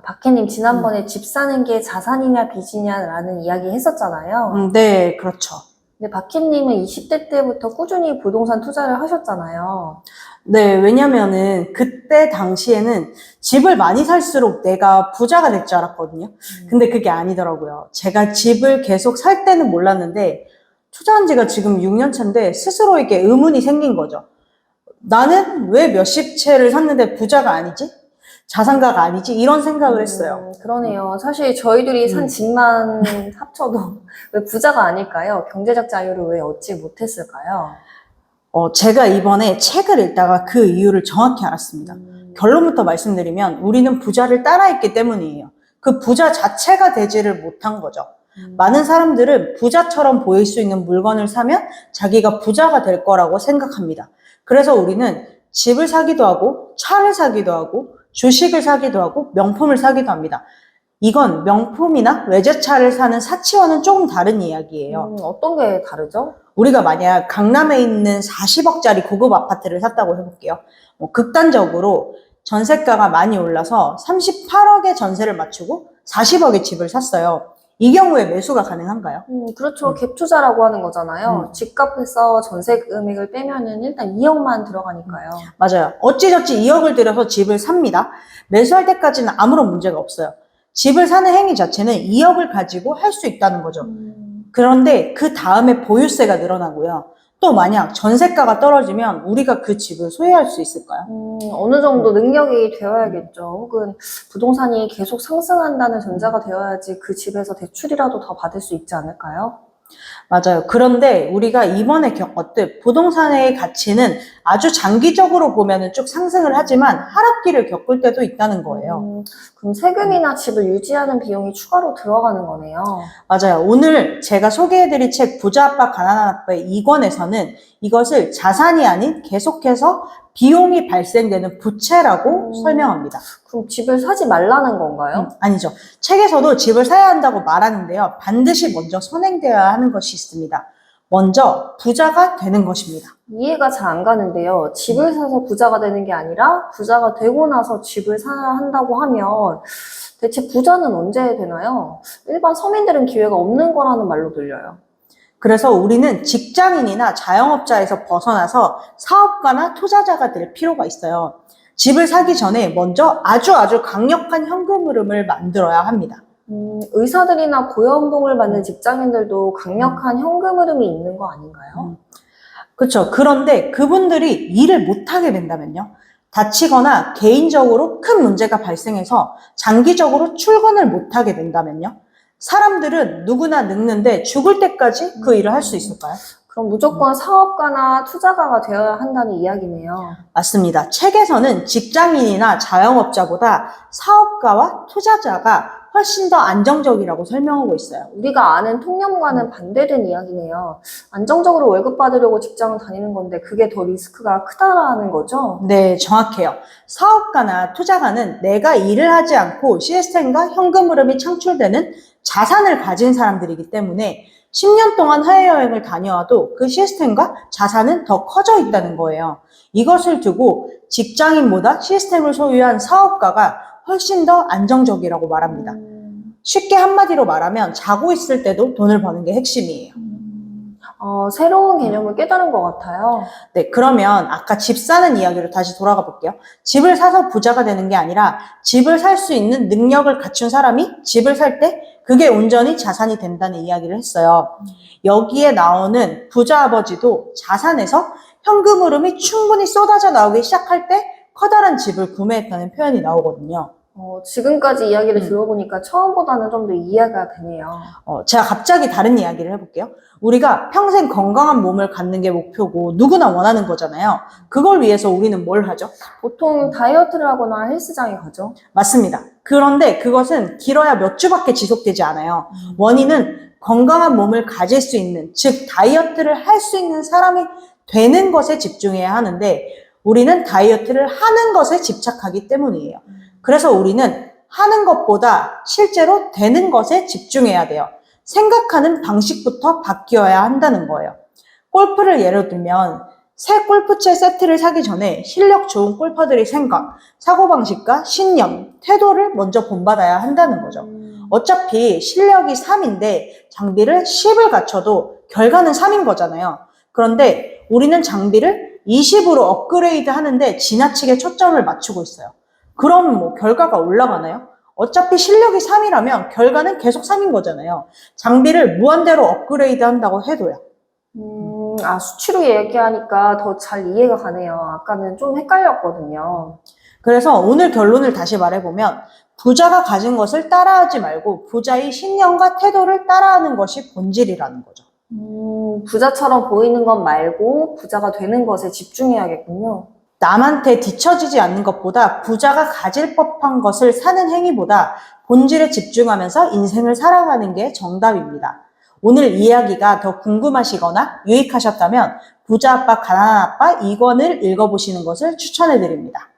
박혜님, 지난번에 집 사는 게 자산이냐 빚이냐라는 이야기 했었잖아요. 네, 그렇죠. 근데 박혜님은 20대 때부터 꾸준히 부동산 투자를 하셨잖아요. 네, 왜냐면은 그때 당시에는 집을 많이 살수록 내가 부자가 될 줄 알았거든요. 근데 그게 아니더라고요. 제가 집을 계속 살 때는 몰랐는데 투자한 지가 지금 6년 차인데 스스로에게 의문이 생긴 거죠. 나는 왜 몇십 채를 샀는데 부자가 아니지? 자산가가 아니지? 이런 생각을 했어요. 그러네요. 사실 저희들이 산 집만 합쳐도 왜 부자가 아닐까요? 경제적 자유를 왜 얻지 못했을까요? 제가 이번에 책을 읽다가 그 이유를 정확히 알았습니다. 결론부터 말씀드리면 우리는 부자를 따라했기 때문이에요. 그 부자 자체가 되지를 못한 거죠. 많은 사람들은 부자처럼 보일 수 있는 물건을 사면 자기가 부자가 될 거라고 생각합니다. 그래서 우리는 집을 사기도 하고 차를 사기도 하고 주식을 사기도 하고 명품을 사기도 합니다. 이건 명품이나 외제차를 사는 사치와는 조금 다른 이야기예요. 어떤 게 다르죠? 우리가 만약 강남에 있는 40억짜리 고급 아파트를 샀다고 해볼게요. 극단적으로 전세가가 많이 올라서 38억의 전세를 맞추고 40억의 집을 샀어요. 이 경우에 매수가 가능한가요? 그렇죠. 갭 투자라고 하는 거잖아요. 집값에서 전세 금액을 빼면은 일단 2억만 들어가니까요. 맞아요. 어찌저찌 2억을 들여서 집을 삽니다. 매수할 때까지는 아무런 문제가 없어요. 집을 사는 행위 자체는 2억을 가지고 할 수 있다는 거죠. 그런데 그 다음에 보유세가 늘어나고요. 또 만약 전세가가 떨어지면 우리가 그 집을 소유할 수 있을까요? 어느 정도 능력이 되어야겠죠. 혹은 부동산이 계속 상승한다는 전제가 되어야지 그 집에서 대출이라도 더 받을 수 있지 않을까요? 맞아요. 그런데 우리가 이번에 겪었듯 부동산의 가치는 아주 장기적으로 보면은 쭉 상승을 하지만 하락기를 겪을 때도 있다는 거예요. 그럼 세금이나 집을 유지하는 비용이 추가로 들어가는 거네요. 맞아요. 오늘 제가 소개해드릴 책 부자 아빠 가난한 아빠의 2권에서는 이것을 자산이 아닌 계속해서 비용이 발생되는 부채라고 설명합니다. 그럼 집을 사지 말라는 건가요? 아니죠. 책에서도 집을 사야 한다고 말하는데요. 반드시 먼저 선행되어야 하는 것이 있습니다. 먼저 부자가 되는 것입니다. 이해가 잘 안 가는데요. 집을 사서 부자가 되는 게 아니라 부자가 되고 나서 집을 사야 한다고 하면 대체 부자는 언제 되나요? 일반 서민들은 기회가 없는 거라는 말로 들려요. 그래서 우리는 직장인이나 자영업자에서 벗어나서 사업가나 투자자가 될 필요가 있어요. 집을 사기 전에 먼저 아주 강력한 현금 흐름을 만들어야 합니다. 의사들이나 고연봉을 받는 직장인들도 강력한 현금 흐름이 있는 거 아닌가요? 그렇죠. 그런데 그분들이 일을 못하게 된다면요. 다치거나 개인적으로 큰 문제가 발생해서 장기적으로 출근을 못하게 된다면요. 사람들은 누구나 늙는데 죽을 때까지 그 일을 할 수 있을까요? 그럼 무조건 사업가나 투자가가 되어야 한다는 이야기네요. 맞습니다. 책에서는 직장인이나 자영업자보다 사업가와 투자자가 훨씬 더 안정적이라고 설명하고 있어요. 우리가 아는 통념과는 반대된 이야기네요. 안정적으로 월급 받으려고 직장을 다니는 건데 그게 더 리스크가 크다라는 거죠? 네, 정확해요. 사업가나 투자가는 내가 일을 하지 않고 시스템과 현금 흐름이 창출되는 자산을 가진 사람들이기 때문에 10년 동안 해외여행을 다녀와도 그 시스템과 자산은 더 커져 있다는 거예요. 이것을 두고 직장인보다 시스템을 소유한 사업가가 훨씬 더 안정적이라고 말합니다. 쉽게 한마디로 말하면 자고 있을 때도 돈을 버는 게 핵심이에요. 새로운 개념을 깨달은 것 같아요. 네, 그러면 아까 집 사는 이야기로 다시 돌아가 볼게요. 집을 사서 부자가 되는 게 아니라 집을 살 수 있는 능력을 갖춘 사람이 집을 살 때 그게 온전히 자산이 된다는 이야기를 했어요. 여기에 나오는 부자 아버지도 자산에서 현금 흐름이 충분히 쏟아져 나오기 시작할 때 커다란 집을 구매했다는 표현이 나오거든요. 지금까지 이야기를 들어보니까 처음보다는 좀 더 이해가 되네요. 제가 갑자기 다른 이야기를 해볼게요. 우리가 평생 건강한 몸을 갖는 게 목표고 누구나 원하는 거잖아요. 그걸 위해서 우리는 뭘 하죠? 보통 다이어트를 하거나 헬스장에 가죠. 맞습니다. 그런데 그것은 길어야 몇 주밖에 지속되지 않아요. 원인은 건강한 몸을 가질 수 있는, 즉 다이어트를 할 수 있는 사람이 되는 것에 집중해야 하는데 우리는 다이어트를 하는 것에 집착하기 때문이에요. 그래서 우리는 하는 것보다 실제로 되는 것에 집중해야 돼요. 생각하는 방식부터 바뀌어야 한다는 거예요. 골프를 예로 들면 새 골프채 세트를 사기 전에 실력 좋은 골퍼들의 생각, 사고방식과 신념, 태도를 먼저 본받아야 한다는 거죠. 어차피 실력이 3인데 장비를 10을 갖춰도 결과는 3인 거잖아요. 그런데 우리는 장비를 20으로 업그레이드 하는데 지나치게 초점을 맞추고 있어요. 그럼 뭐 결과가 올라가나요? 어차피 실력이 3이라면 결과는 계속 3인 거잖아요. 장비를 무한대로 업그레이드 한다고 해도요. 수치로 얘기하니까 더 잘 이해가 가네요. 아까는 좀 헷갈렸거든요. 그래서 오늘 결론을 다시 말해보면 부자가 가진 것을 따라하지 말고 부자의 신념과 태도를 따라하는 것이 본질이라는 거죠. 부자처럼 보이는 것 말고 부자가 되는 것에 집중해야겠군요. 남한테 뒤처지지 않는 것보다 부자가 가질 법한 것을 사는 행위보다 본질에 집중하면서 인생을 살아가는 게 정답입니다. 오늘 이야기가 더 궁금하시거나 유익하셨다면 부자 아빠 가난한 아빠 2권을 읽어보시는 것을 추천해 드립니다.